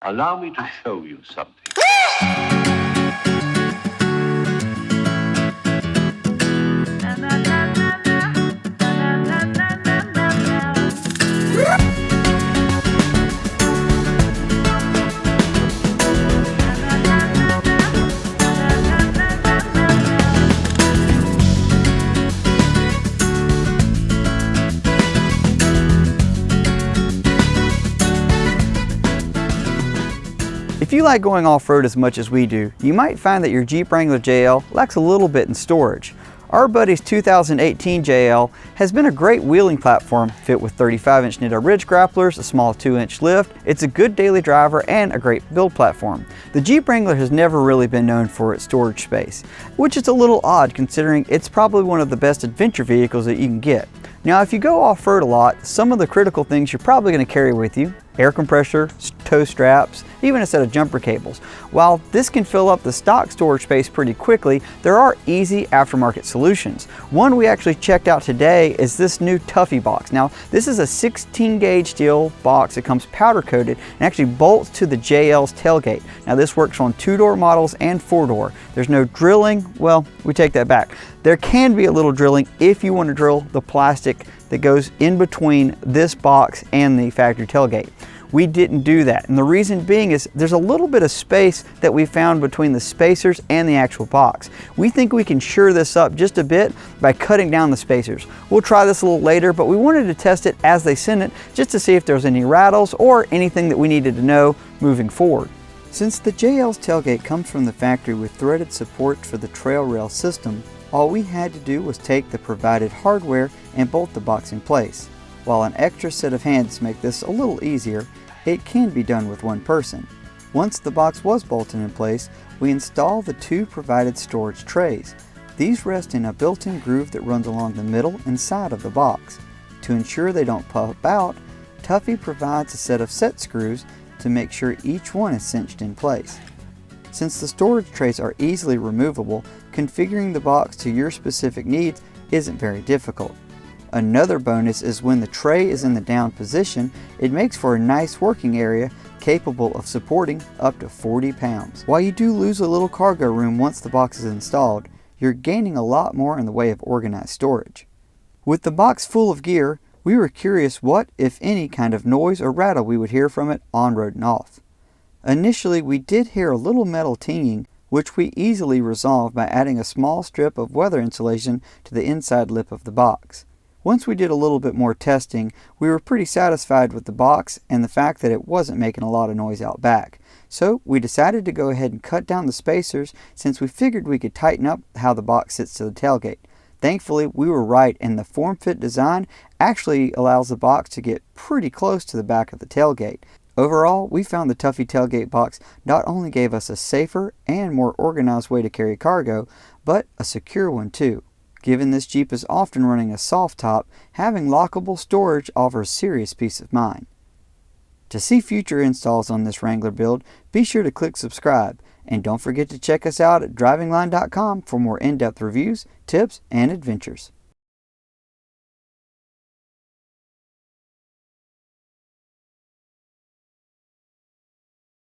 Allow me to show you something. If you like going off-road as much as we do, you might find that your Jeep Wrangler JL lacks a little bit in storage. Our buddy's 2018 JL has been a great wheeling platform, fit with 35-inch Nitto ridge grapplers, a small 2-inch lift. It's a good daily driver and a great build platform. The Jeep Wrangler has never really been known for its storage space, which is a little odd considering it's probably one of the best adventure vehicles that you can get. Now, if you go off-road a lot, some of the critical things you're probably going to carry with you: air compressor, tow straps, even a set of jumper cables. While this can fill up the stock storage space pretty quickly, there are easy aftermarket solutions. One we actually checked out today is this new Tuffy box. Now, this is a 16-gauge steel box that comes powder coated and actually bolts to the JL's tailgate. Now, this works on 2-door models and 4-door. There's no drilling. Well, we take that back. There can be a little drilling if you want to drill the plastic that goes in between this box and the factory tailgate. We didn't do that, and the reason being is there's a little bit of space that we found between the spacers and the actual box. We think we can shore this up just a bit by cutting down the spacers. We'll try this a little later, but we wanted to test it as they sent it just to see if there was any rattles or anything that we needed to know moving forward. Since the JL's tailgate comes from the factory with threaded support for the trail rail system, all we had to do was take the provided hardware and bolt the box in place. While an extra set of hands make this a little easier, it can be done with one person. Once the box was bolted in place, we install the 2 provided storage trays. These rest in a built-in groove that runs along the middle and side of the box. To ensure they don't pop out, Tuffy provides a set of set screws to make sure each one is cinched in place. Since the storage trays are easily removable, configuring the box to your specific needs isn't very difficult. Another bonus is when the tray is in the down position, it makes for a nice working area capable of supporting up to 40 pounds. While you do lose a little cargo room once the box is installed, you're gaining a lot more in the way of organized storage. With the box full of gear, we were curious what, if any, kind of noise or rattle we would hear from it on-road and off. Initially, we did hear a little metal tinging, which we easily resolved by adding a small strip of weather insulation to the inside lip of the box. Once we did a little bit more testing, we were pretty satisfied with the box and the fact that it wasn't making a lot of noise out back. So we decided to go ahead and cut down the spacers since we figured we could tighten up how the box sits to the tailgate. Thankfully, we were right, and the form-fit design actually allows the box to get pretty close to the back of the tailgate. Overall, we found the Tuffy tailgate box not only gave us a safer and more organized way to carry cargo, but a secure one too. Given this Jeep is often running a soft top, having lockable storage offers serious peace of mind. To see future installs on this Wrangler build, be sure to click subscribe, and don't forget to check us out at drivingline.com for more in-depth reviews, tips, and adventures.